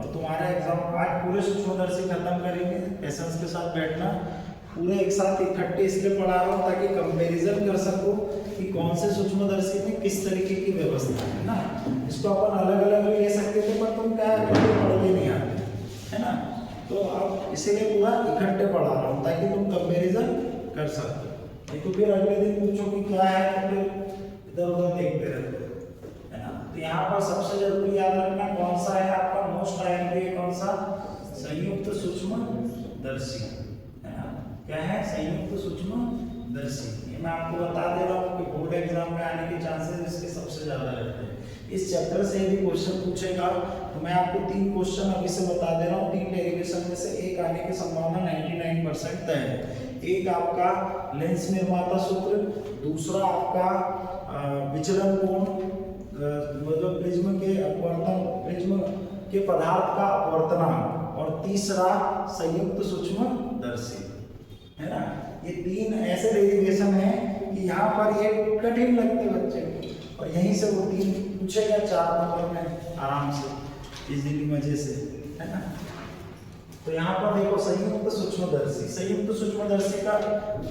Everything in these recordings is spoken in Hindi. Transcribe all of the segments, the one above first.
और तुम्हारा एग्जाम आज पूरे सूक्ष्मदर्शी खत्म करेंगे। पेशेंस के साथ बैठना, पूरे एक साथ इकट्ठे इसलिए पढ़ा रहा हूँ ताकि कंपैरिजन कर सको कि कौन से सूक्ष्मदर्शी में किस तरीके की व्यवस्था है ना। इसको अपन अलग अलग भी ले सकते थे पर तुम क्या पढ़ के नहीं आते है ना, तो अब इसीलिए पूरा इकट्ठे पढ़ा रहा हूँ ताकि तुम कंपैरिजन कर सको। नहीं तो फिर अगले दिन पूछो कि क्या है तो फिर इधर उधर देखते रहते हो है ना। तो यहाँ पर सबसे जरूरी याद रखना कौन सा है आपका मोस्ट आईएमपी, कौन सा, संयुक्त सूक्ष्मदर्शी है ना। क्या है, संयुक्त सूक्ष्मदर्शी। ये मैं आपको बता दे रहा हूँ कि बोर्ड एग्जाम में आने के चांसेस इसके सबसे ज्यादा रहते हैं। इस चैप्टर से भी क्वेश्चन पूछेगा तो मैं आपको 3 क्वेश्चन अभी से बता दे रहा हूँ। 3 डेरिवेशन में से एक आने की संभावना 99% तय है। एक आपका लेंस निर्माता सूत्र, दूसरा आपका विचलन कोण, मतलब प्रिज्म के अपवर्तन, प्रिज्म के पदार्थ का अपवर्तनांक, और तीसरा संयुक्त सूक्ष्मदर्शी है ना। ये 3 ऐसे डेरिवेशन हैं कि यहाँ पर ये कठिन लगते बच्चे को, और यहीं से वो 3 पूछेगा 4 नंबर में आराम से, इजीली, मजे से है ना। तो यहाँ पर देखो संयुक्त सूक्ष्मदर्शी, संयुक्त सूक्ष्मदर्शी का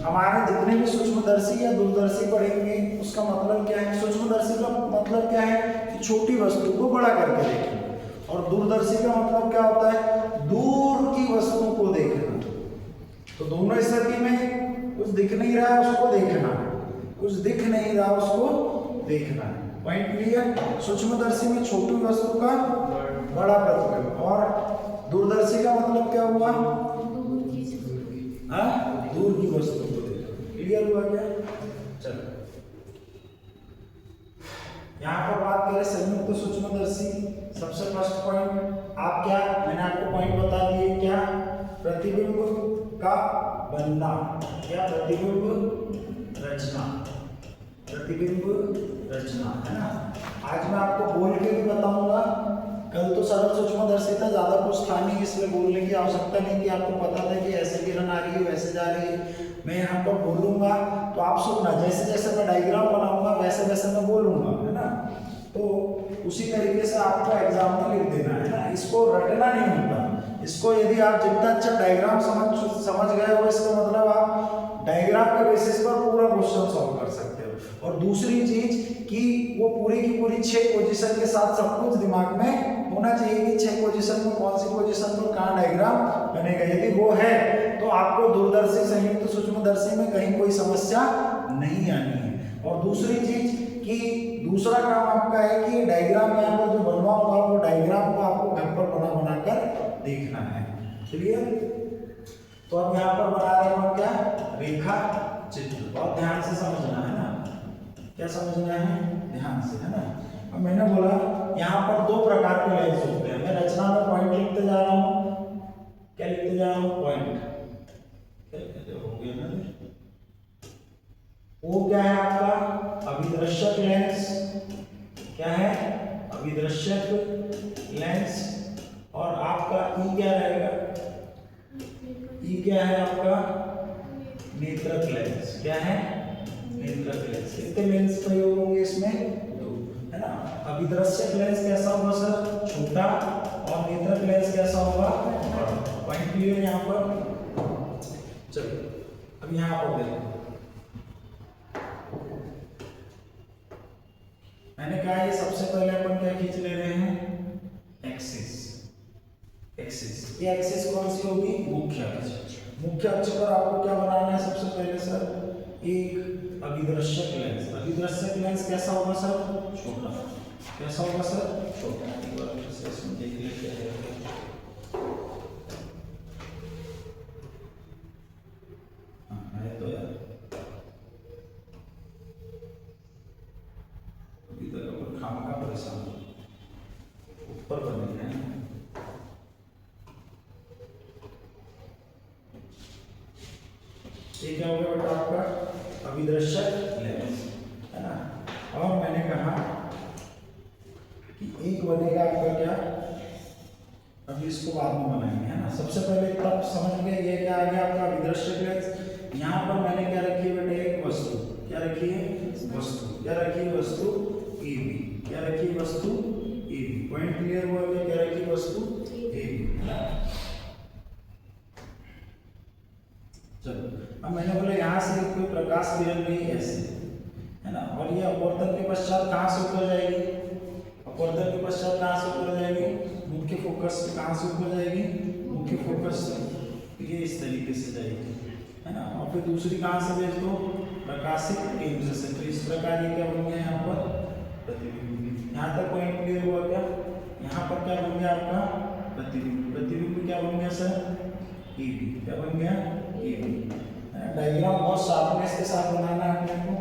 हमारे जितने भी सूक्ष्मदर्शी या दूरदर्शी पढ़ेंगे उसका मतलब क्या है। सूक्ष्मदर्शी का मतलब क्या है कि छोटी वस्तु को बड़ा करके देखना, और दूरदर्शी का मतलब क्या होता है, दूर की वस्तुओं को देखना। तो दोनों स्थिति में कुछ दिख नहीं रहा है उसको देखना, कुछ दिख नहीं रहा उसको देखना है। Point clear. सूक्ष्मदर्शी में छोटी वस्तु का बड़ा प्रतिबिंब, और दूरदर्शी का मतलब क्या हुआ, दूर की वस्तु को देखना। क्लियर हुआ क्या? चलो यहाँ पर बात करें संयुक्त सूक्ष्मदर्शी। सबसे फर्स्ट पॉइंट आप क्या, मैंने आपको पॉइंट बता दिए, क्या, प्रतिबिंब का बनना, क्या, प्रतिबिंब रचना, प्रतिबिंब रचना है ना। आज मैं आपको बोल के भी बताऊंगा, कल तो सरल सूक्ष्मदर्शी था, ज्यादा कुछ था नहीं, इसलिए बोलने की आवश्यकता नहीं कि आपको पता था कि ऐसे किरण आ रही है वैसे जा रही है। मैं यहाँ पर बोलूंगा तो आप सुनना, जैसे जैसे मैं डायग्राम बनाऊंगा वैसे वैसे मैं बोलूंगा है ना। तो उसी तरीके से आपको एग्जाम में लिख देना है ना, इसको रटना नहीं होता। इसको यदि आप जितना अच्छा डायग्राम समझ गए हो, इसका मतलब आप डायग्राम के बेसिस पर पूरा क्वेश्चन सॉल्व कर सकते हो। और दूसरी चीज कि वो पूरी की पूरी 6 पोजीशन के साथ सब कुछ दिमाग में होना चाहिए कि 6 पोजीशन में कौन सी पोजीशन पर कहाँ डायग्राम बनेगा। यदि वो है तो आपको दूरदर्शी संयुक्त सूक्ष्मदर्शी में कहीं कोई समस्या नहीं आनी है। और दूसरी चीज कि दूसरा काम आपका है कि डायग्राम यहाँ पर जो बनवाऊंगा वो डायग्राम को आपको घर पर बना कर देखना है। क्लियर। तो अब यहाँ पर बना रहे हैं क्या, रेखा चित्र। बहुत ध्यान से समझना है ना, क्या समझना है, ध्यान से है ना। अब मैंने बोला यहाँ पर 2 प्रकार के लेंस होते हैं। मैं रचना में पॉइंट लिखते जा रहा हूँ, क्या लिखते जा रहा हूँ, पॉइंट। हो गया ना, वो क्या है आपका अभिदृश्यक लेंस, क्या है, अभिदृश्यक लेंस। और आपका ई क्या रहेगा, ई क्या है आपका नेत्रक लेंस, क्या है, नेत्रक लेंस। कितने लेंस प्रयोग होंगे इसमें, 2 है ना। अभिदृश्यक लेंस कैसा होगा सर, छोटा, और नेत्रक लेंस कैसा होगा, बड़ा। पॉइंट क्लियर यहाँ पर। चलो अब यहाँ पर देखो, मैंने कहा ये सबसे पहले अपन क्या खींच ले रहे हैं, एक्सिस। एक्सिस, ये एक्सिस कौन सी होगी, मुख्य अक्ष। मुख्य अक्ष पर आपको क्या बनाना है सबसे पहले सर, एक अभिदृश्यक लेंस। अभिदृश्यक लेंस कैसा होगा सर, छोटा। कैसा होगा सर, छोटा। एक बार फिर से इसमें देख लेते हैं। हाँ है तो यार, खाम का परेशान ऊपर बने हैं। ये क्या हो गया बेटा आपका अभिदृश्यक लेंस है ना। और मैंने कहा कि एक बनेगा आपका क्या, अभी इसको बाद में बनाएंगे है ना। सबसे पहले तब समझ गए ये क्या आ गया आपका अभिदृश्यक लेंस। यहाँ पर मैंने क्या रखी है बेटे, एक वस्तु। क्या रखी है, वस्तु। क्या रखी है, वस्तु ए बी। क्या रखी है, वस्तु ए बी। पॉइंट क्लियर हुआ क्या, क्या रखी वस्तु प्रकाश किरण भी ऐसे है ना। और ये अपवर्तन के पश्चात कहाँ से ऊपर जाएगी, अपवर्तन के पश्चात कहाँ से ऊपर जाएगी, मुख्य फोकस से कहाँ से ऊपर जाएगी, मुख्य फोकस से ये इस तरीके से जाएगी है ना। और फिर दूसरी कहाँ से भेज दो, प्रकाशित केंद्र से। तो इस प्रकार ये क्या बन गया यहाँ पर प्रतिबिंब। यहाँ तक पॉइंट क्लियर हुआ क्या, यहाँ पर क्या बन गया आपका प्रतिबिंब। प्रतिबिंब क्या बन गया सर, ए बी। क्या बन गया, ए बी। डायग्राम बहुत शार्पनेस के साथ बनाना है अपने को।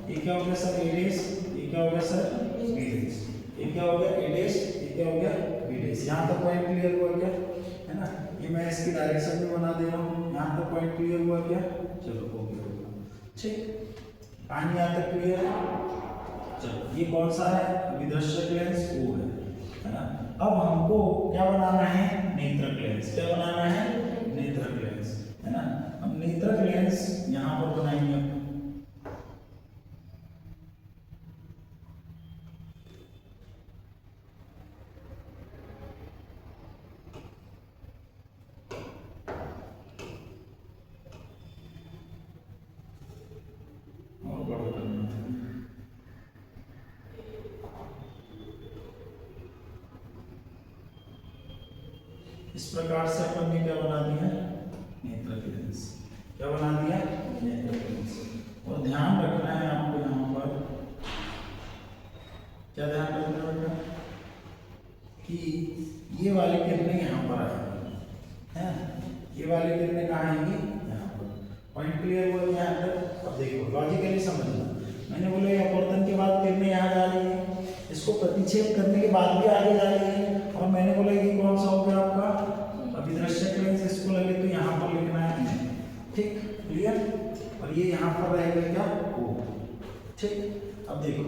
ये क्या हो गया सर, ए डेश, ये क्या हो गया सर, बी डेश, ये क्या हो गया, ए डेश, ये क्या हो गया, बी डेश। यहाँ तक पॉइंट क्लियर हुआ क्या है ना। ये मैं इसकी डायरेक्शन भी बना दे रहा हूँ। यहाँ तक पॉइंट क्लियर हुआ क्या, चलो ओके होगा ठीक। कहानी यहाँ तक क्लियर है। चलो ये कौन सा है, अभिदर्शक लेंस ओ है ना। अब हमको क्या बनाना है, नेत्रक लेंस। क्या बनाना है, नेत्रक लेंस है ना। अब नेत्रक लेंस यहाँ पर बनाएंगे हम। इस प्रकार से अपन ने क्या बना दिया, नेत्रक लेंस। क्या बना दिया, नेत्रक लेंस। और ध्यान रखना है आपको यहाँ पर, क्या ध्यान रखना बेटा, कि ये वाली किरणें यहाँ पर आएंगी है, ये वाली किरणें कहाँ आएंगी, यहाँ पर। पॉइंट क्लियर हुआ यहाँ तक। अब देखो लॉजिकली समझना, मैंने बोला ये अपवर्तन के बाद किरणें यहाँ जा रही है, इसको प्रतिच्छेद करने के बाद भी आगे जा रही है। और मैंने बोला ये कौन सा हो गया आपका अभिदर्शक लेंस, इसको लगे तो यहाँ पर लिखना है ठीक, क्लियर। और ये यहाँ पर रहेगा क्या, ओ ठीक। अब देखो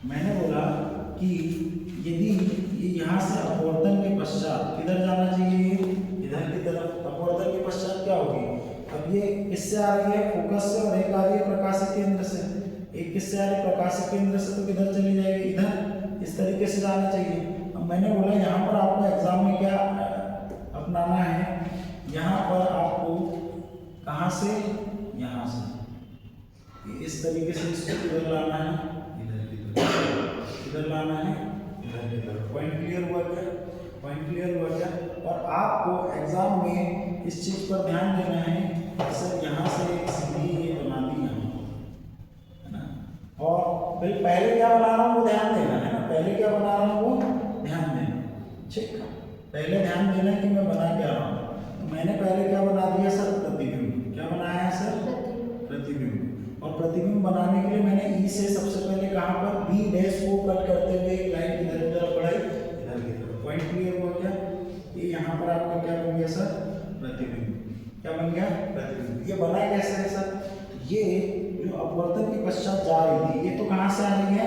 मैंने बोला कि यदि ये यहाँ से अपवर्तन के पश्चात किधर जाना चाहिए, इधर की तरफ। अपवर्तन के पश्चात क्या होगी, अब ये किससे आ रही है, फोकस से, और एक आ रही है प्रकाशिक केंद्र से। एक किससे आ रही है, प्रकाशिक केंद्र से, तो किधर चली जाएगी, इधर। इस तरीके से जाना चाहिए। अब मैंने बोला यहाँ पर आपको एग्जाम में क्या अपनाना है, यहाँ पर आपको कहाँ से, यहाँ से इस तरीके से इसको किधर लाना है, इधर की तरफ। इधर लाना है, इधर की तरफ। पॉइंट क्लियर हुआ क्या, पॉइंट क्लियर हुआ क्या। और आपको एग्जाम में इस चीज पर ध्यान देना है, सर यहाँ से एक सीधी ये बना दी है ना। और भाई पहले क्या बना रहा हूँ वो ध्यान देना है ना, पहले क्या बना रहा हूँ वो ध्यान देना ठीक। पहले ध्यान देना कि मैं बना क्या रहा हूँ। तो मैंने पहले क्या बना दिया सर, प्रतिबिंब। क्या बनाया है सर, प्रतिबिंब। और प्रतिबिंब बनाने के लिए मैंने ई से सबसे पहले कहाँ पर, बी डैश को कट करते हुए एक लाइन इधर की तरफ बढ़ाई, इधर की तरफ। पॉइंट क्लियर हुआ क्या। ये यहाँ पर आपका क्या बन गया सर, प्रतिबिंब। क्या बन गया, प्रतिबिंब। ये बना कैसे है सर, ये जो अपवर्तन के पश्चात जा रही थी, ये तो कहाँ से आ रही है,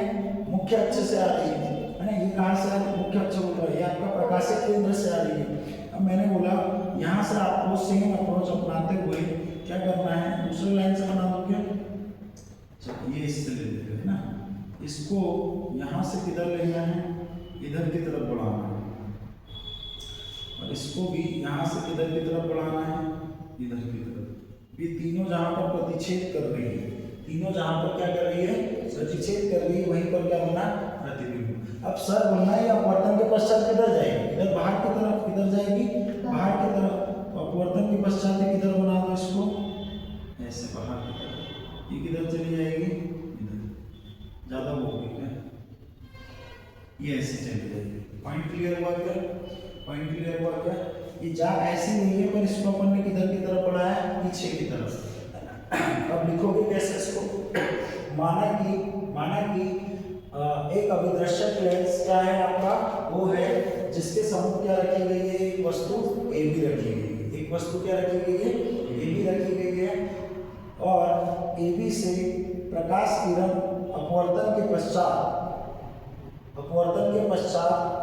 मुख्य अक्ष से आ रही है ना। ये कहाँ से आ रही है, मुख्य अक्ष बोल रहा है, ये आपका प्रकाशिक केंद्र से आ रही है। अब मैंने बोला यहाँ से आपको सेम अप्रोच अपनाते हुए क्या करना है, दूसरी लाइन से बना दो क्या। ये इससे ले लेते हैं ना, इसको यहाँ से किधर लेना है, इधर की तरफ बढ़ाना है। और इसको भी यहाँ से किधर की तरफ बढ़ाना है, इधर की तरफ। ये तीनों जहाँ पर प्रतिच्छेद कर रही है, तीनों जहाँ पर क्या कर रही है, प्रतिच्छेद कर रही है, वहीं पर क्या बना, प्रतिबिंब। अब सर बोलना है अपवर्तन के पश्चात किधर जाएगी, इधर बाहर की तरफ। किधर जाएगी, बाहर की तरफ। तो अपवर्तन के पश्चात किधर बना दो इसको, ऐसे बाहर की तरफ। ये किधर चली जाएगी, इधर। ज्यादा वो हो गई है, ये ऐसे चली जाएगी। पॉइंट क्लियर हुआ क्या, पॉइंट क्लियर हुआ क्या। ये जा ऐसी नहीं है, पर इसको अपन ने किधर की तरफ बढ़ाया, पीछे की तरफ। अब लिखोगे कैसे इसको, माना कि एक अभिदर्शक लेंस क्या है आपका, वो है जिसके सम्मुख क्या रखी गई है, एक वस्तु ए बी रखी गई है। एक वस्तु क्या रखी गई है, ए बी रखी गई है। और ए बी से प्रकाश किरण अपवर्तन के पश्चात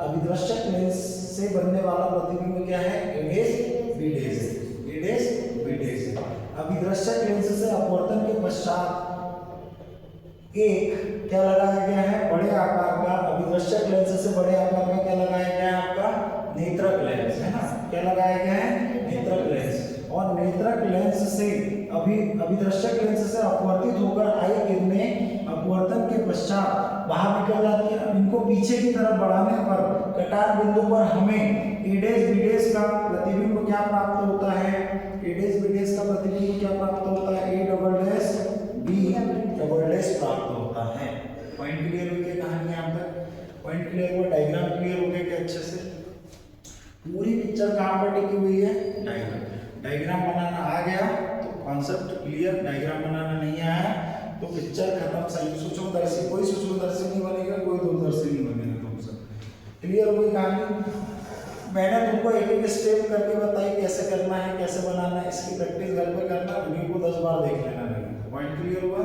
अभिदर्शक लेंस से बनने वाला प्रतिबिंब क्या है, ए डैश बी डैश है, ए डैश बी डैश है। अभिदर्शक लेंस से अपवर्तन के पश्चात एक क्या लगाया गया है, बड़े आकार का। अभिदर्शक लेंस से बड़े आकार का क्या लगाया गया है आपका, नेत्रक लेंस है ना। क्या लगाया गया है, नेत्रक लेंस। और नेत्रक लेंस से अभिदर्शक लेंस से अपवर्तित होकर आई किरणें अपवर्तन के पश्चात बाहर निकल जाती है। अब इनको पीछे की तरफ बढ़ाने पर कटार बिंदु पर हमें ए डैश बी डैश का प्रतिबिंब क्या प्राप्त होता है? ए डैश बी डैश का प्रतिबिंब क्या प्राप्त होता है? A double dash B double dash प्राप्त होता है। पॉइंट क्लियर हो गया कहानी यहाँ तक? पॉइंट क्लियर हुआ? डायग्राम क्लियर हो गया क्या अच्छे से? पूरी पिक्चर कहाँ पर टिकी हुई है? डायग्राम बनाना आ गया तो कॉन्सेप्ट क्लियर, डायग्राम बनाना नहीं आया तो पिक्चर खत्म। सही सूक्ष्मदर्शी, कोई सूक्ष्मदर्शी नहीं बनेगा, कोई दूरदर्शी नहीं बनेगा। तुम सब क्लियर हो गई कहानी? मैंने तुमको एक एक स्टेप करके बताई कैसे करना है, कैसे बनाना है। इसकी प्रैक्टिस घर पे करना, वीडियो को 10 बार देख लेना लगेगा। पॉइंट क्लियर हुआ?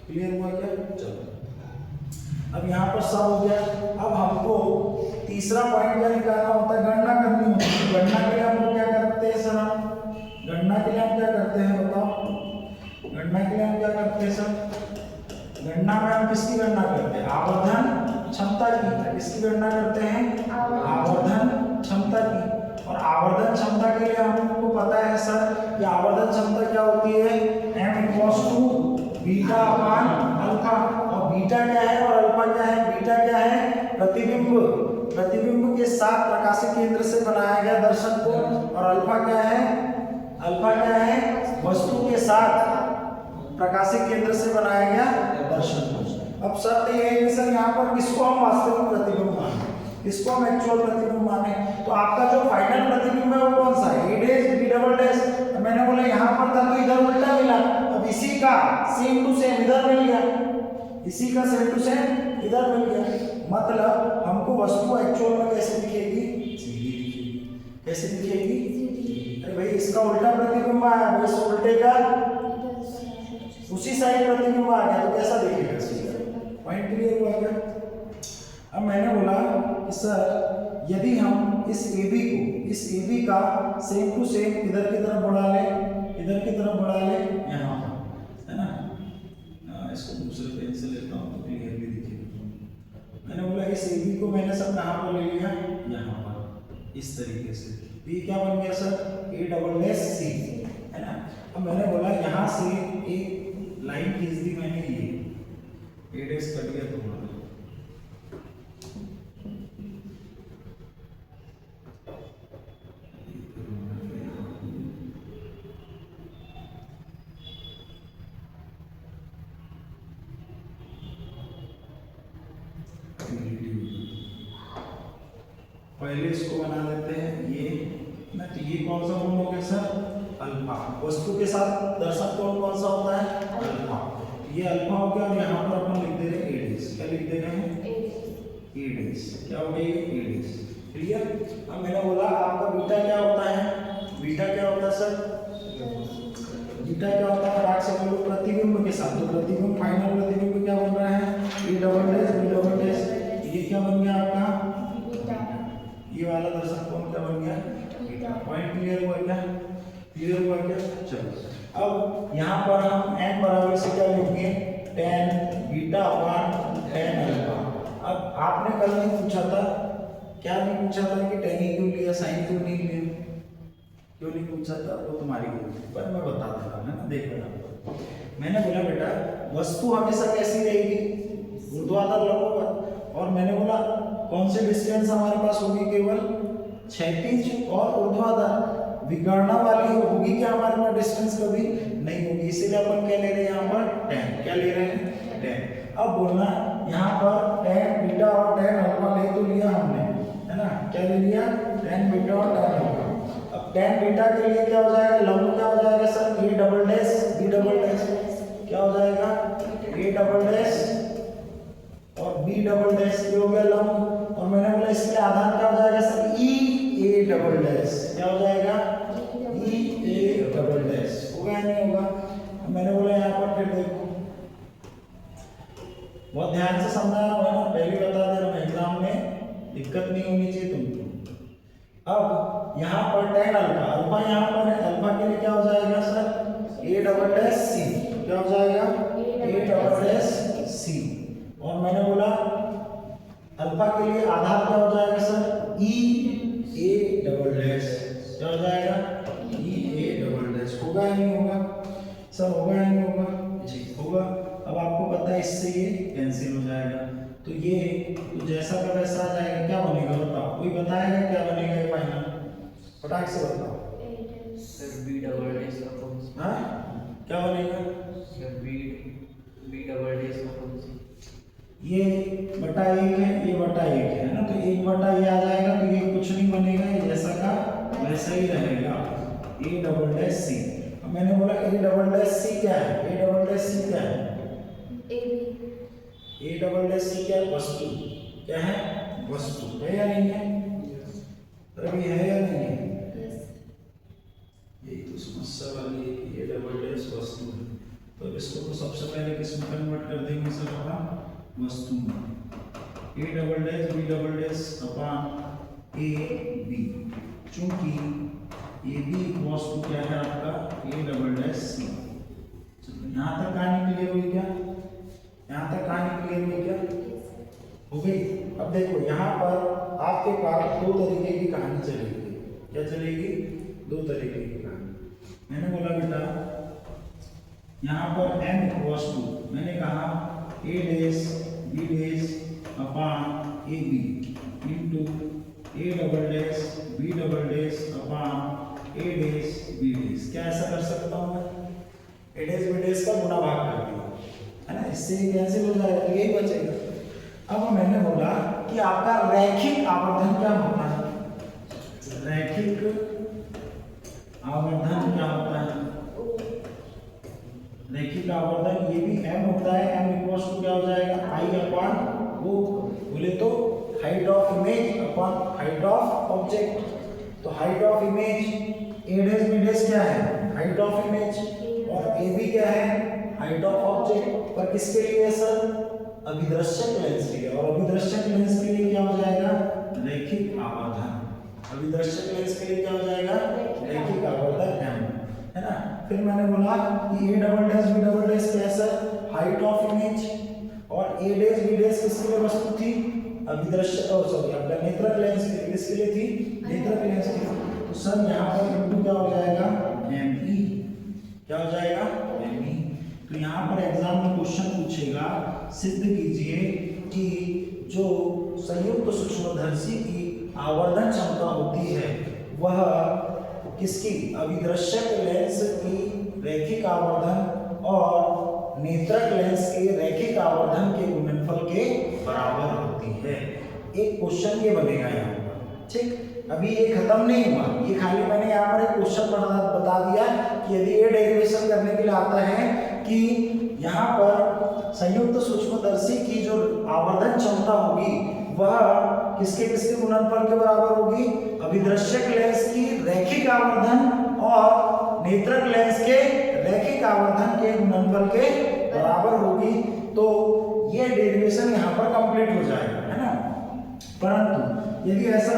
क्लियर हुआ क्या? चलो अब यहाँ पर सब हो गया। अब हमको तीसरा पॉइंट क्या निकालना होता है? गणना करनी होती है। गणना के लिए हम क्या करते हैं सर? हम गणना के लिए हम क्या करते हैं बताओ? गणना के लिए हम क्या करते हैं सर? गणना में हम किसकी गणना करते हैं? आवर्धन क्षमता की। किसकी गणना करते हैं? आवर्धन क्षमता की। और आवर्धन क्षमता के लिए हमको पता है सर कि आवर्धन क्षमता क्या होती है? m बीटा अपान अल्फा। और बीटा क्या है और अल्फा क्या है? बीटा क्या है? प्रतिबिंब के साथ प्रकाशिक केंद्र से बनाया गया दर्शक को। और अल्फा क्या है? अल्फा क्या है? वस्तु के साथ प्रकाशिक केंद्र से बनाया गया दर्शक को। अब शर्त ये है कि सर यहाँ पर किसको हम वास्तविक प्रतिबिंब माने, किसको हम एक्चुअल प्रतिबिंब माने? तो आपका जो फाइनल प्रतिबिंब है वो कौन सा है? ए डैश बी डबल डैश। मैंने बोला यहाँ पर था तो इधर उल्टा मिला। अब इसी का सेम टू सेम इधर मिल गया, इसी का सेम टू सेम इधर मिल गया। मतलब हमको वस्तु एक्चुअल में कैसे दिखेगी? सीधी दिखेगी। कैसे दिखेगी? अरे भाई इसका उल्टा प्रतिबिंब आया, इस उल्टे का उसी साइड प्रतिबिंब आ गया तो कैसा दिखेगा? सीधा। पॉइंट क्लियर हुआ क्या? अब मैंने बोला कि सर यदि हम इस AB को, इस AB का सेम टू सेम इधर की तरफ बढ़ा ले, इधर की तरफ बढ़ा ले, यहाँ पर है ना, इसको दूसरे पेन से लेता हूँ तो क्लियरली दिखेगा। मैंने बोला इस AB को मैंने सब कहाँ पर ले लिया? यहाँ पर, इस तरीके से। ये क्या बन गया sir? A double dash C है ना। अब मैंने बोला यहाँ से एक लाइन खींच दी मैंने, ये A डैश कट गया तो पहले इसको बना देते हैं ये ना। तो ये कौन सा गुण हो गया सर? अल्फा। वस्तु के साथ दर्शक कोण कौन सा होता है? अल्फा। ये अल्फा हो गया और यहाँ पर अपन लिख दे रहे हैं ए डैश। क्या लिख दे रहे हैं? ए डैश। क्या हो गया? ये ए डैश। क्लियर? अब मैंने बोला आपका बीटा क्या होता है? बीटा क्या होता है सर? बीटा क्या होता है? राख से बोलो प्रतिबिंब के साथ। तो प्रतिबिंब, फाइनल प्रतिबिंब क्या बन रहा है? A double dash B double dash. ये क्या बन गया आपका? ये वाला दर्शक कोण क्या बन गया? बीटा। पॉइंट क्लियर हुआ क्या? क्लियर हुआ क्या? चलो अब यहाँ पर हम n बराबर से क्या लिखेंगे? tan बीटा अपान tan अल्फा। अब आपने कल नहीं पूछा था, क्या नहीं पूछा था कि tan ही क्यों लिया, sin क्यों नहीं लिया? क्यों नहीं पूछा था? वो तुम्हारी गलती, पर मैं बता देता हूँ ना। देख लेना। मैंने बोला बेटा वस्तु हमेशा कैसी रहेगी? ऊर्ध्वाधर लंबवत। और मैंने बोला कौन से डिस्टेंस हमारे पास होगी? केवल क्षैतिज और ऊर्ध्वाधर। विकर्ण वाली होगी क्या हमारे पास डिस्टेंस? कभी नहीं होगी। इसीलिए अपन क्या ले रहे हैं यहाँ पर? tan। क्या ले रहे हैं? tan। अब बोलना यहाँ पर tan बीटा और tan अल्फा ले तो लिया हमने, है ना। क्या ले लिया? tan बीटा और tan अल्फा। अब tan बीटा के लिए क्या हो जाएगा? लंब क्या हो जाएगा sir? A double dash B double dash. क्या हो जाएगा? A डबल डैश और B डबल डैश। ये हो गया लंब। और मैंने बोला इसके आधार क्या हो जाएगा sir? E A double dash. क्या हो जाएगा? E A double dash. होगा नहीं होगा? मैंने बोला यहाँ पर फिर देखो, बहुत ध्यान से समझना है ना, पहले बता दे रहा हूँ, एग्जाम में दिक्कत नहीं होनी चाहिए तुमको। अब यहाँ पर tan अल्फा, अल्फा यहाँ पर है, अल्फा के लिए क्या हो जाएगा sir? A double dash C। क्या हो जाएगा? A double dash C। और मैंने बोला अल्फा के लिए आधार क्या हो जाएगा sir? E A double dash. क्या हो जाएगा? E A double dash. होगा या नहीं होगा? कोई बताएगा क्या बनेगा ये फाइनल? फटाक से बताओ। Sir B double dash upon C. हाँ क्या बनेगा? Sir B double dash upon C. ये बटा एक है, ये बटा एक है ना, तो एक बटा ये आ जाएगा, तो ये कुछ नहीं बनेगा, ये जैसा का वैसा ही रहेगा, ए डबल डैश सी। अब मैंने बोला ए डबल डैश सी क्या है? ए डबल डैश सी क्या है? ए डबल डैश सी क्या है? वस्तु। क्या है? वस्तु। है या नहीं है? अभी है या नहीं है? यही तो समस्या वाली है कि ए डबल डैश वस्तु है, तो इसको तो सबसे पहले किस में कन्वर्ट कर देंगे सर? अपना वस्तु में। A double dash B double dash upon A B, चूंकि ए बी इक्वल्स टू क्या है आपका? A double dash C. यहाँ तक कहानी क्लियर हुई क्या? यहाँ तक कहानी क्लियर हुई क्या? हो गई। अब देखो यहाँ पर आपके पास दो तरीके की कहानी चलेगी। क्या चलेगी? दो तरीके की कहानी। मैंने बोला बेटा यहाँ पर m इक्वल्स टू, मैंने कहा a dash b dash upon A B into a double dash b double dash upon a dash b dash. क्या ऐसा कर सकता हूँ मैं? a डैश b डैश का गुणा भाग कर दिया, है ना, इससे ये कैंसिल हो जाएगा, यही बचेगा। अब मैंने बोला कि आपका रैखिक आवर्धन क्या होता है? रैखिक आवर्धन क्या होता है? रैखिक आवर्धन ये भी m होता है, m इक्वल्स टू क्या हो जाएगा? i अपॉन वो, बोले तो height of image upon height of object. तो height of image a dash b dash क्या है? हाइट ऑफ इमेज, और a b क्या है? Height of object. पर किसके लिए सर? अभिदृश्यक लेंस के लिए। और अभिदृश्यक लेंस के लिए क्या हो जाएगा? रैखिक आवर्धन। अभिदृश्यक लेंस के लिए क्या हो जाएगा? रैखिक आवर्धन m, है ना। फिर मैंने बोला कि a double dash b double dash क्या है सर? हाइट ऑफ इमेज, और a डैश b डैश किसके लिए वस्तु थी? अभिदृश्य, सॉरी आपका नेत्रक लेंस के लिए। किसके लिए थी? नेत्रक लेंस के लिए। तो सर यहाँ पर इनटू क्या हो जाएगा? me। क्या हो जाएगा? me। तो यहाँ पर एग्जाम में क्वेश्चन पूछेगा, सिद्ध कीजिए कि जो संयुक्त सूक्ष्मदर्शी की आवर्धन क्षमता होती है वह किसकी? अभिदृश्यक लेंस की रैखिक आवर्धन और नेत्रक लेंस के रैखिक आवर्धन के गुणनफल के बराबर होती है। एक क्वेश्चन ये बनेगा यहाँ पर, ठीक। अभी ये खत्म नहीं हुआ, ये खाली मैंने यहाँ पर एक क्वेश्चन बता दिया कि यदि ये डेरिवेशन करने के लिए आता है कि यहाँ पर संयुक्त सूक्ष्मदर्शी की जो आवर्धन क्षमता होगी वह किसके किसके गुणनफल के बराबर होगी? अभिदृश्यक लेंस की रैखिक आवर्धन और नेत्रक लेंस के रैखिक आवर्धन के गुणनफल के बराबर होगी। तो ये डेरिवेशन यहाँ पर कंप्लीट हो जाएगा, है ना। परंतु यदि ऐसा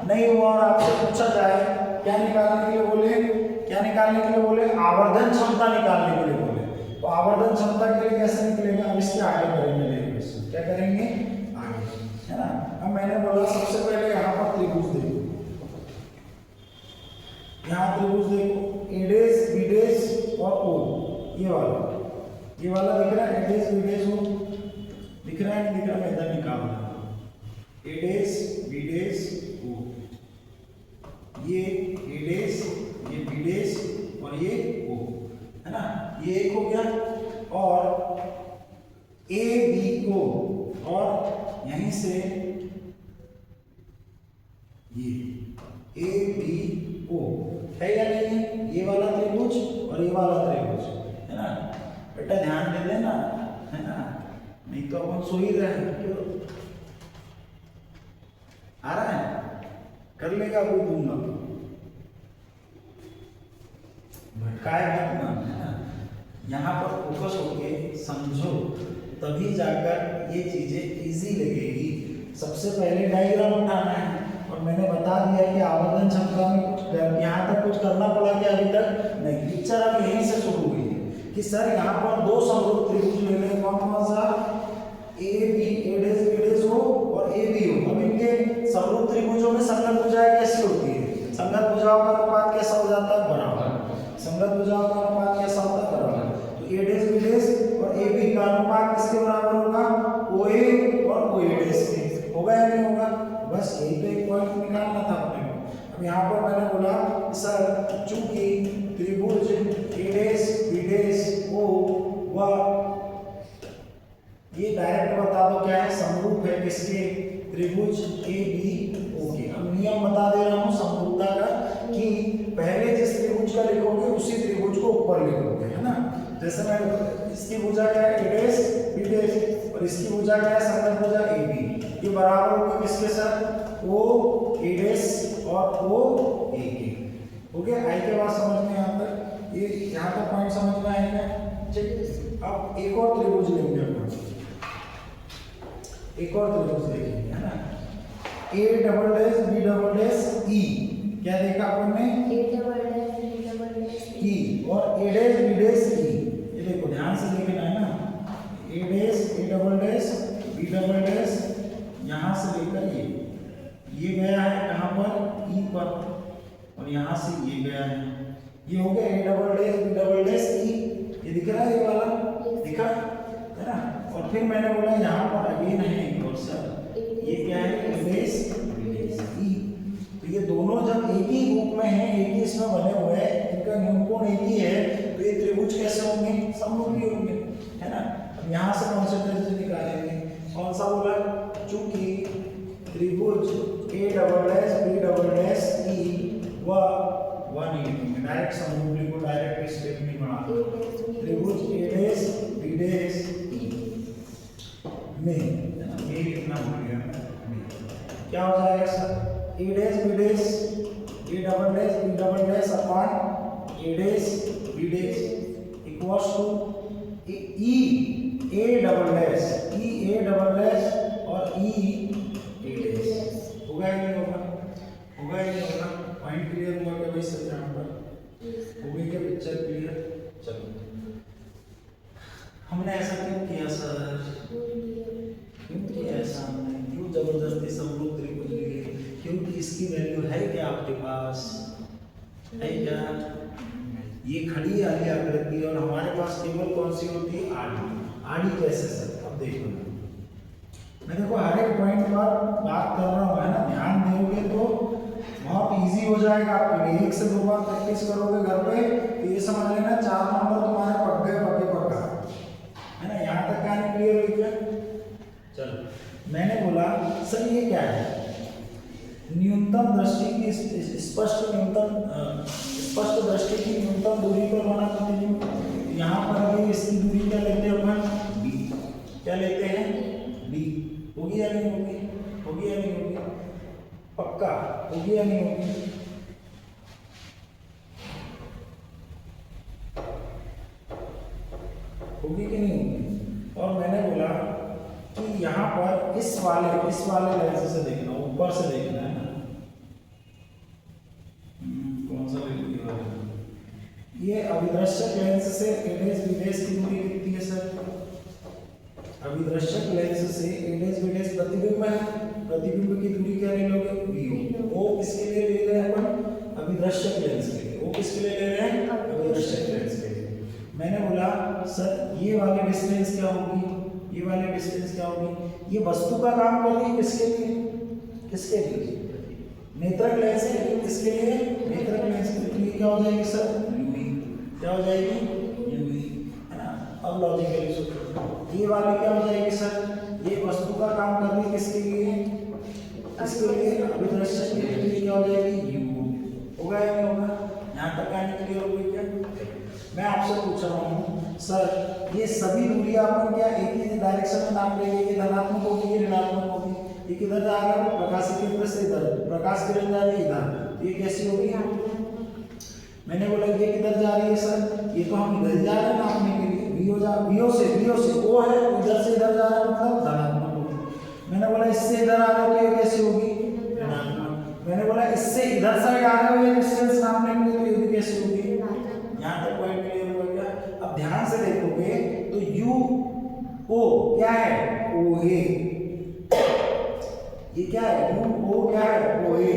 नहीं हुआ और आपसे पूछा जाए क्या निकालने के लिए बोले? आवर्धन क्षमता निकालने के लिए बोले, तो आवर्धन क्षमता के लिए कैसे निकलेगा? अब इसके आगे करेंगे डेरिवेशन। क्या करेंगे? आगे, है ना। अब मैंने बोला सबसे पहले यहाँ पर त्रिभुज देखो, यहाँ त्रिभुज देखो, ए डैश बी डैश और ओ, ये वाला दिख रहा है? ए डैश बी डैश ओ दिख रहा है? नहीं दिख रहा? मैं इधर निकाल रहा हूँ, ए डैश बी डैश ओ, ये ए डैश, ये बी डैश और ये ओ, है ना। ये एक हो गया, और ए बी को, और यहीं से ये ए बी ओ है या नहीं है? ये वाला त्रिभुज और ये वाला त्रिभुज, है ना। बेटा ध्यान दे देना, है ना, नहीं तो अपन सो ही रहे। क्यों आ रहा है? कर लेगा कोई दूंगा, भटकाए मत ना, है ना। यहाँ पर फोकस होके समझो, तभी जाकर ये चीजें इजी लगेगी। सबसे पहले डायग्राम उठाना है, और मैंने बता दिया कि आवर्धन क्षमता में कुछ यहाँ तक कुछ करना पड़ा कि अभी तक नहीं। पिक्चर अब यहीं से शुरू हुई है कि सर यहाँ पर दो समरूप त्रिभुज ले लें, कौन सा? A B, A dash B dash हो और ए बी हो। अब इनके समरूप त्रिभुजों में संगत भुजाएं कैसी होती है? संगत भुजाओं का अनुपात कैसा हो जाता है? बराबर। संगत भुजाओं का अनुपात कैसा होता है? बराबर। तो ए डैश बी डैश और ए बी का अनुपात किसके बराबर होगा? ओ ए और ओ ए डैश के। होगा या नहीं होगा? बस यही तो एक पॉइंट निकालना था अपने को। अब यहाँ पर मैंने बोला सर चूंकि त्रिभुज A dash B dash O व ये डायरेक्ट बता दो क्या है, समरूप है किसके, त्रिभुज ए बी ओ के। अब नियम बता दे रहा हूँ समरूपता का कि पहले जिस त्रिभुज का लिखोगे उसी त्रिभुज को ऊपर लिखोगे, है ना। जैसे मैं इसकी भुजा क्या है ए डैश बी डैश और इसकी भुजा क्या है संगत भुजा ए बी, ये बराबर होगा किसके साथ, ओ ए डैश और ओ ए के। ओके, आई के बाद समझ में यहाँ तक, ये यहाँ तक पॉइंट समझ में आएगा। चलिए अब एक और त्रिभुज लेंगे अपन, एक और त्रिभुज देखेंगे, है ना। A double dash B double dash E, क्या देखा अपन ने, A double dash B double dash E और A dash B dash E. ये देखो ध्यान से देखना है ना, A dash A double dash B double dash यहाँ से लेकर ये गया है कहाँ पर, ई पर, और यहाँ से ये गया है, ये हो गया A double dash B double dash E. ये दिख रहा है ये वाला, दिखा है ना। और फिर मैंने बोला यहाँ पर अगेन है एक और सर, ये क्या है ए डैश बी डैश ई। तो ये दोनों जब एक ही रूप में है, एक ही इसमें बने हुए हैं, इनका न्यूनकोण एक ही है, तो ये त्रिभुज कैसे होंगे, समरूपी होंगे, है ना। अब यहाँ से कौन से त्रिभुज निकालेंगे, कौन सा बोला, चूंकि त्रिभुज A double dash B double dash E व 180 डायरेक्ट समरूपी को डायरेक्ट स्टेप में बना त्रिभुज A dash B dash E में, ये कितना हो गया, क्या हो जाएगा sir, A dash B dash A double dash B double dash upon A dash B dash equals to E A double dash E A double dash और ई ए डैश। होगा या नहीं होगा, होगा या नहीं होगा, पॉइंट क्लियर हुआ क्या भाई सब यहाँ पर, हो गई क्या पिक्चर क्लियर। चलो हमने ऐसा क्यों किया सर, क्यों किया ऐसा हमने, क्यों जबरदस्ती समरूप त्रिभुज लिए, क्योंकि इसकी वैल्यू है क्या आपके पास, है क्या, ये खड़ी आली आकृति और हमारे पास केवल कौन सी होती है, आड़ी। आड़ी कैसे सर, अब देखो मैं देखो हर एक पॉइंट पर बात कर रहा हूँ, है ना, ध्यान दोगे तो बहुत इजी हो जाएगा आपके लिए। एक से दो बार प्रैक्टिस करोगे घर पे तो ये समझ लेना 4 नंबर तुम्हारे पक गए, पक्का, है ना। यहाँ तक क्या क्लियर हुई क्या। चलो मैंने बोला सर ये क्या है, न्यूनतम दृष्टि की स्पष्ट दृष्टि की न्यूनतम दूरी पर बना प्रतिबिंब। यहाँ पर अभी इसकी दूरी क्या लेते हैं अपन, बी, क्या लेते हैं, बी। होगी या नहीं होगी, होगी या नहीं होगी, पक्का होगी या नहीं होगी, होगी कि नहीं होगी। और मैंने बोला कि यहाँ पर इस वाले लेंस से देखना, ऊपर से देखना है ना, कौन सा लेंस, ये अभिदर्शक लेंस से ए डैश बी डैश की दूरी कितनी है सर, अभिदर्शक लेंस से ए डैश बी डैश प्रतिबिंब है, प्रतिबिंब की दूरी क्या ले लोगे, वी। ओ किसके लिए ले रहे हैं अपन, अभिदर्शक लेंस के लिए। ओ किसके लिए ले रहे हैं, अभिदर्शक लेंस के लिए। मैंने बोला सर ये वाली डिस्टेंस क्या होगी, ये वाली डिस्टेंस क्या होगी, ये वस्तु का काम कर रही है किसके लिए, किसके लिए, नेत्रक लेंस के लिए, किसके लिए, नेत्रक लेंस के लिए। क्या हो जाएगी सर, यूवी, क्या हो जाएगी, यूवी, है ना। अब लॉजिकली सोचो, ये वाली क्या हो जाएगी सर, ये वस्तु का काम कर रही है किसके लिए, किसके लिए, अभिदर्शक के लिए, क्या हो जाएगी, यू। होगा या नहीं होगा, यहाँ तक आने के लिए हो गई क्या। मैं आपसे पूछ रहा हूँ सर ये सभी दूरी अपन क्या एक ही डायरेक्शन में नाप लेंगे, ये धनात्मक होगी ये ऋणात्मक होगी, ये किधर जा रहा है, प्रकाश केंद्र से इधर, प्रकाश किरण जा रही है इधर, तो ये कैसी होगी। मैंने बोला ये किधर जा रही है सर, ये तो हम इधर जा रहे हैं नापने के लिए, वीओ से ओ है, इधर से इधर जा रहा है मतलब धनात्मक होगी। मैंने बोला इससे इधर आ रहे हो तो ये कैसी होगी, ऋणात्मक। मैंने बोला इससे इधर साइड आ रहे हो ये डिस्टेंस नापने के लिए तो ये भी कैसी होगी। यहाँ तक पॉइंट क्लियर हो गया। अब ध्यान से देखोगे तो यू ओ क्या है, ओ ए, ये क्या है, यू ओ क्या है, ओ ए,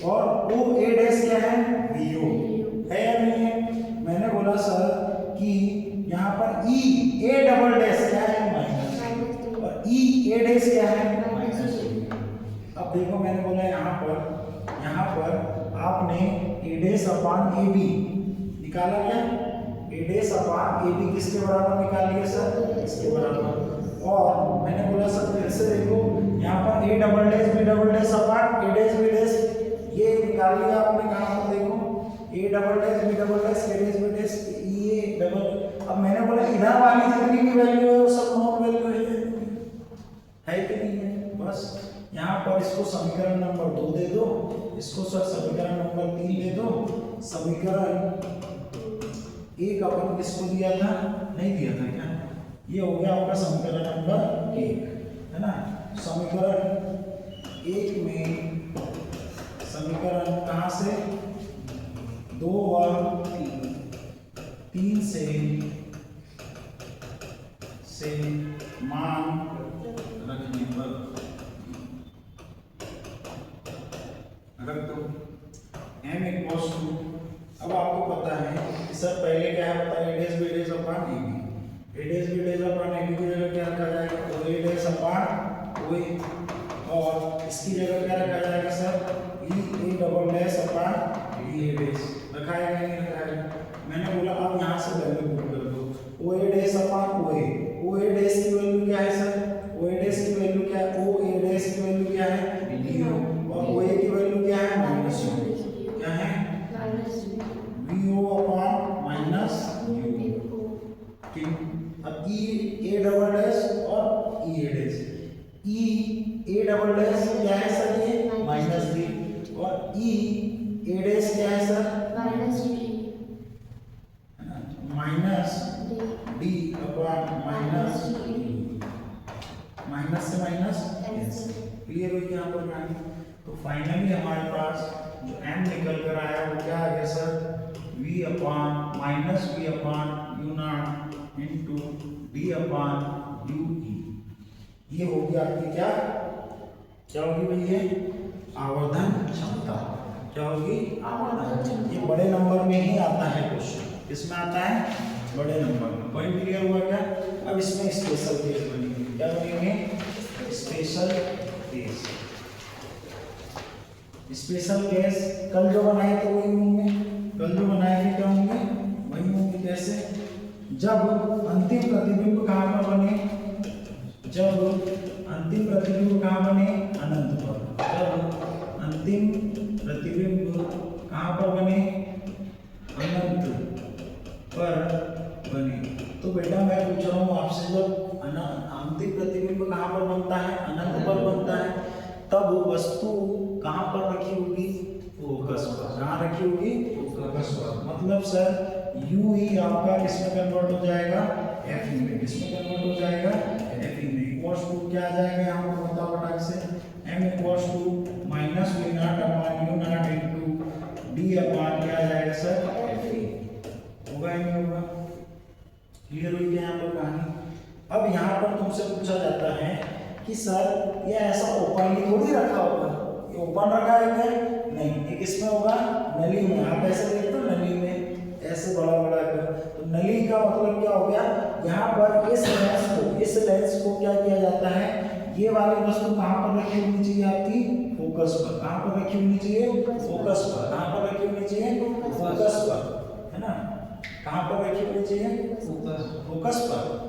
और ओ ए डैश क्या है, वी ओ, है या नहीं है। मैंने बोला सर कि यहाँ पर ई ए डबल डैश क्या है, माइनस, और ई ए डैश क्या है, माइनस। अब अब देखो मैंने बोला यहाँ पर आपने ए डैश अपान ए बी निकाला क्या? ए डैश अपान ए बी किसके बराबर निकाल लिया सर? इसके बराबर। और मैंने बोला सर फिर से देखो यहाँ पर A double dash B double dash upon A dash B dash ये निकाल लिया आपने। कहाँ पर देखो A double dash B double dash A dash B dash ये डबल। अब मैंने बोला इधर वाली जितनी भी वैल्यू है वो सब नॉन वैल्यू है कि नहीं है? बस यहाँ पर इसको समीकरण नंबर 2 दे दो, इसको सर समीकरण नंबर 3 दे दो। समीकरण 1 अपन किसको दिया था? नहीं दिया था क्या? ये हो गया आपका समीकरण नंबर 1 है ना। समीकरण 1 में समीकरण कहाँ से? 2 और 3 से मान रखने पर रख दो m इक्वल्स टू। अब आपको पता है कि सर पहले क्या है बताइए? A dash B dash upon A B. A dash B dash upon A B की जगह क्या रखा जाएगा? तो ए डैश अपान ओ ए। और इसकी जगह क्या रखा जाएगा sir? E A double dash upon E A dash. रखा है कि नहीं रखा है? मैंने बोला अब यहाँ से वैल्यू पुट कर दो। ओ ए डैश अपान ओ ए। ओ ए डैश की वैल्यू क्या है सर? ओ ए डैश की वैल्यू क्या है? ओ ए डैश की वैल्यू क्या है? 0। और ओ ए की वैल्यू क्या है? -u। क्या है? vo upon minus u। ठीक। अब ई ए डबल डैश और E A dash. E A double dash क्या है सर? ये -d। और ई ए डैश क्या है sir? Minus D upon minus minus से माइनस क्लियर हुई यहाँ पर कहानी। तो फाइनली हमारे पास जो m निकल कर आया वो क्या आ गया sir? v upon minus v upon u not into d upon u e। ये होगी आपकी क्या होगी भाई? ये आवर्धन क्षमता। क्या होगी? आवर्धन। ये बड़े नंबर में ही आता है क्वेश्चन। किसमें आता है? बड़े नंबर में। पॉइंट क्लियर हुआ क्या? अब इसमें स्पेशल केस बनेंगे। क्या बनेंगे? Special case. स्पेशल केस कल जो बनाए थे वही होंगे। कल जो बनाए थे क्या होंगे? वही होंगे। कैसे? जब अंतिम प्रतिबिंब कहाँ पर बने? जब अंतिम प्रतिबिंब कहाँ बने? अनंत पर। जब अंतिम प्रतिबिंब कहाँ पर बने? अनंत पर बने। तो बेटा मैं पूछ रहा हूँ आपसे, जब अंतिम प्रतिबिंब कहाँ पर बनता है? अनंत पर बनता है। तब वस्तु कहाँ पर रखी होगी? फोकस पर। कहाँ रखी होगी? फोकस पर। मतलब सर यू ही आपका किसमें कन्वर्ट हो जाएगा? एफ ई में। किसमें कन्वर्ट हो जाएगा? एफ ई में। इक्वल्स टू क्या आ जाएगा यहाँ पर बताओ फटाक से? m equals to minus v not upon u not into d upon क्या आ जाएगा सर? F E. होगा ही नहीं होगा? क्लियर हुई क्या यहाँ पर कहानी? अब यहाँ पर तुमसे पूछा जाता है कि सर ये ऐसा ओपनली थोड़ी रखा होगा। ये ओपन रखा है क्या? नहीं। ये किसमें होगा? नली में। आप ऐसे देखते हो नली में ऐसे बड़ा बड़ा कर। तो नली का मतलब क्या हो गया? यहाँ पर इस लेंस को क्या किया जाता है? ये वाली वस्तु कहाँ पर रखी होनी चाहिए आपकी? फोकस पर। कहाँ पर रखी होनी चाहिए? फोकस पर। कहाँ पर रखी होनी चाहिए? फोकस पर, है ना। कहाँ पर रखी होनी चाहिए? फोकस पर।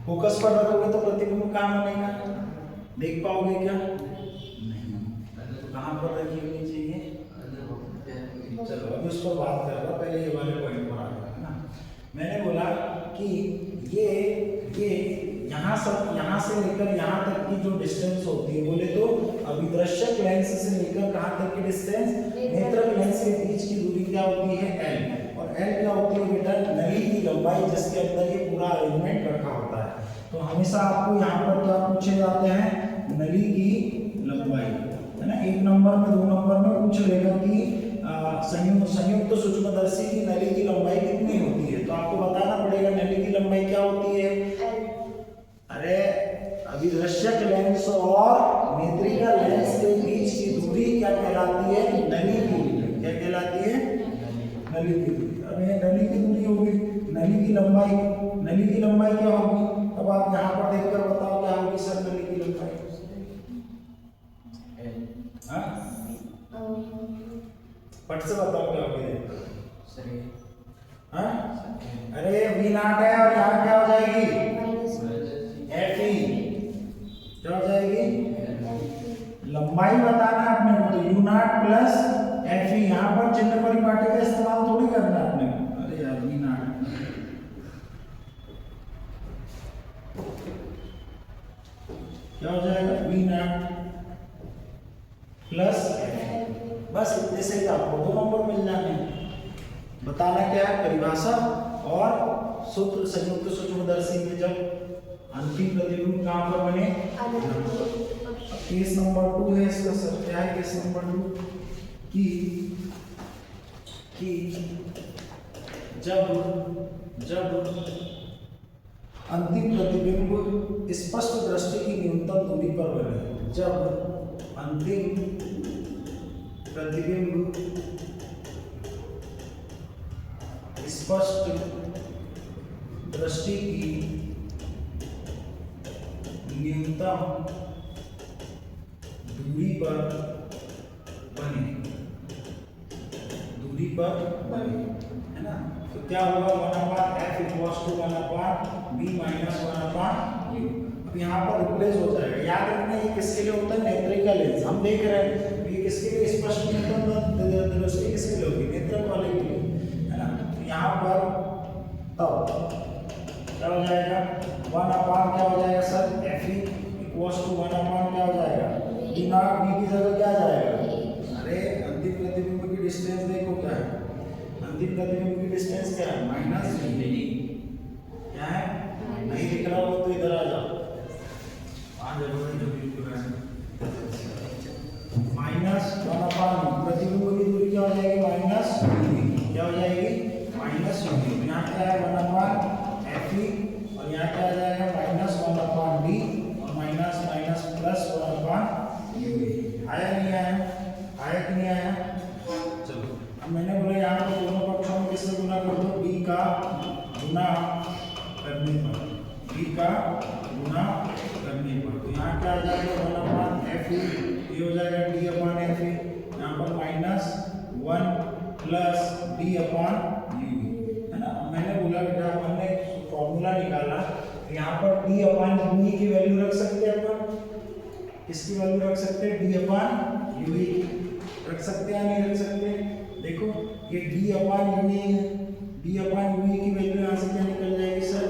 फोकस पर रखोगे तो प्रतिबिंब कहाँ बनेगा? देख पाओगे क्या? नहीं। तो कहाँ पर रखी होनी चाहिए? चलो अभी उस पर बात कर रहा, पहले ये वाले पॉइंट पर आ गया है ना। मैंने बोला कि ये यहाँ से लेकर यहाँ तक की जो डिस्टेंस होती है, बोले तो अभिदृश्यक लेंस से लेकर कहाँ तक की डिस्टेंस? नेत्रक लेंस के बीच की दूरी क्या होती है? L। और L क्या होती है बेटा? नली की लंबाई, जिसके अंदर ये पूरा अरेंजमेंट रखा होता है। तो हमेशा आपको यहाँ पर क्या पूछे जाते हैं? नली की लंबाई, है ना। 1 नंबर में 2 नंबर में पूछ लेगा कि संयुक्त सूक्ष्मदर्शी की नली की लंबाई कितनी होती है। तो आपको बताना पड़ेगा नली की लंबाई क्या होती है? अरे अभिदृश्यक लेंस और नेत्रिका लेंस के बीच की दूरी क्या कहलाती है? नली की दूरी। क्या कहलाती है? नली की दूरी। अब ये नली की दूरी होगी। नली की लंबाई क्या होगी? अब आप यहाँ पर देखकर बताओ क्या होगी सर नली की लंबाई? फट से बताओ क्या होगी देखो। सर ये हाँ अरे V नॉट है और यहाँ क्या हो जाएगी माइनस FE क्या हो जाएगी लंबाई बताना है अपने को, तो U नॉट प्लस FE। यहाँ पर चिन्ह परिपाटी का इस्तेमाल थोड़ी करना है अपने को। अरे यार V नॉट क्या हो जाएगा V नॉट प्लस बस इतने से ही आपको 2 नंबर मिल जाने हैं। बताना क्या है परिभाषा और सूत्र संयुक्त सूक्ष्मदर्शी में जब अंतिम प्रतिबिंब कहाँ पर बने। केस नंबर 2 है इसका सर, क्या है केस नंबर 2 कि जब अंतिम प्रतिबिंब स्पष्ट दृष्टि की न्यूनतम दूरी पर बने। जब अंतिम प्रतिबिंब स्पष्ट दृष्टि की न्यूनतम दूरी पर बने है ना। तो क्या होगा 1/f equals to 1/b minus 1/u। अब यहाँ पर रिप्लेस हो जाएगा। याद रखना ये किसके लिए होता है नेत्रिका लेंस। हम देख रहे हैं ये किसके लिए स्पष्ट न्यूनतम दृष्टि किसके लिए होगी नेत्रक वाले के लिए है ना। तो यहाँ पर तब क्या हो जाएगा 1/क्या हो जाएगा सर FE इक्वल्स टू 1/क्या हो जाएगा B नॉट। B की जगह क्या जाएगा अरे अंतिम प्रतिबिंब की डिस्टेंस देखो क्या है। अंतिम प्रतिबिंब की डिस्टेंस क्या है माइनस क्या है नहीं दिख रहा हो तो इधर आ जाओ माइनस 1/u। प्रतिबिंब की दूरी क्या हो जाएगी माइनस क्या हो जाएगी माइनस u। यहाँ क्या है 1/FE और यहाँ क्या आ जाएगा माइनस 1/d और माइनस माइनस प्लस 1/u। आया नहीं आया आया कि नहीं आया। चलो अब मैंने बोला यहाँ पर दोनों पक्षों में किससे गुना कर दो b का गुना करने पर b का गुना करने पर। तो यहाँ क्या आ जाएगा 1/FE ये हो जाएगा d/FE। यहाँ पर माइनस 1 प्लस d/u है ना। मैंने बोला बेटा हमने फॉर्मूला निकाला तो यहाँ पर d/u की वैल्यू रख सकते हैं अपन। किसकी वैल्यू रख सकते हैं d/u रख सकते हैं या नहीं रख सकते। देखो ये d/u है d/u की वैल्यू यहाँ से क्या निकल जाएगी सर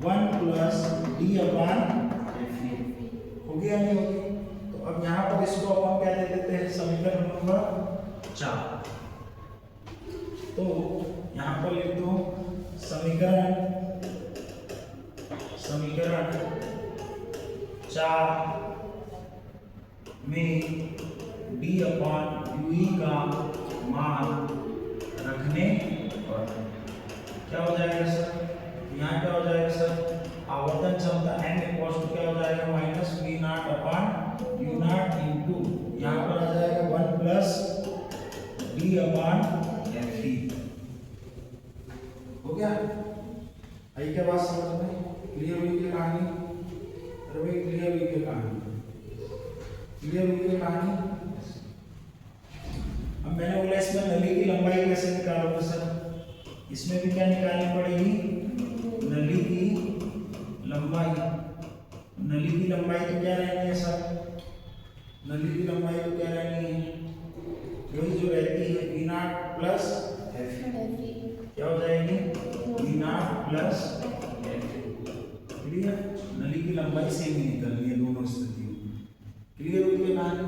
1 प्लस d/FE होगी या नहीं होगी। तो अब यहाँ पर इसको अपन क्या दे देते हैं समीकरण नंबर 4। तो यहाँ पर लिख दो समीकरण 4 में d/u का मान रखने पर क्या हो जाएगा सर। यहाँ क्या हो जाएगा सर आवर्तन क्षमता n इक्वल्स टू क्या हो जाएगा माइनस v0/u0 इंटू यहाँ पर आ जाएगा 1 प्लस d/FE हो गया। आई क्या बात समझ में क्लियर हुई क्या कहानी। अरे भाई क्लियर हुई क्या कहानी क्लियर हुई क्या कहानी। अब मैंने बोला इसमें नली की लंबाई कैसे निकालोगे सर। इसमें भी क्या निकालनी पड़ेगी नली की लंबाई। नली की लंबाई तो क्या रहनी है सर नली की लंबाई तो क्या रहनी है वही जो रहती है v0 प्लस FE क्या हो जाएगी v0 प्लस क्लियर। नली की लंबाई सेम ही निकलनी है दोनों स्थितियों। क्लियर हो गया कहानी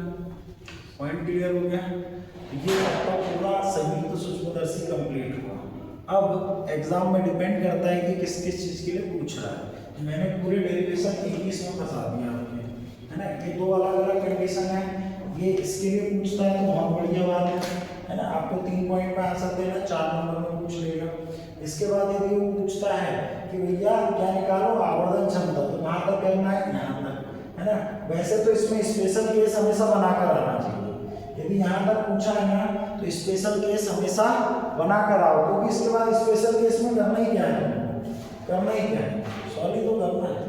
पॉइंट क्लियर हो गया। ये आपका पूरा संयुक्त सूक्ष्मदर्शी कंप्लीट हुआ। अब एग्जाम में डिपेंड करता है कि किस किस चीज के लिए पूछ रहा है। मैंने पूरे डेरिवेशन 21 में फंसा दिया आपने है ना। ये 2 अलग अलग कंडीशन है। ये इसके लिए पूछता है तो बहुत बढ़िया बात है ना। आपको 3 पॉइंट में आंसर देना 4 नंबर में पूछ लेगा। इसके बाद यदि वो पूछता है कि भैया क्या निकालो आवर्धन क्षमता तो कहाँ तक करना है यहाँ तक है ना। वैसे तो इसमें स्पेशल केस हमेशा बनाकर आना चाहिए। यदि यहाँ तक पूछा है ना तो स्पेशल केस हमेशा बनाकर आओ क्योंकि इसके बाद स्पेशल केस में करना ही क्या है सॉल्व तो करना है।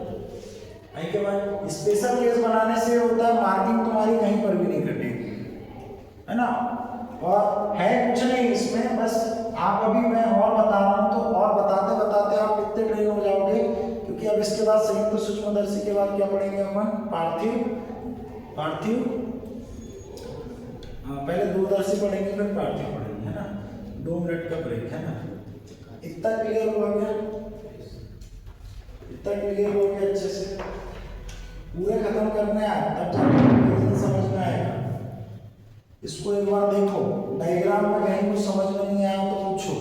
आई के बाद स्पेशल केस बनाने से होता है मार्किंग तुम्हारी कहीं पर भी नहीं कटेगी है ना। और है कुछ नहीं इसमें, बस आप अभी मैं और बता रहा हूँ तो और बताते बताते आप इतने ट्रेन हो जाओगे, क्योंकि अब इसके बाद संयुक्त सूक्ष्मदर्शी के बाद क्या पढ़ेंगे अपन? पार्थिव हाँ, पहले दूरदर्शी पढ़ेंगे फिर पार्थिव पढ़ेंगे, है ना। 2 मिनट का ब्रेक, है ना। इतना क्लियर हो गया? इतना क्लियर हो गया अच्छे से? पूरे खत्म करने आए तब जाकर समझ में आएगा। इसको एक बार देखो, डायग्राम में कहीं कुछ समझ में नहीं आया तो पूछो।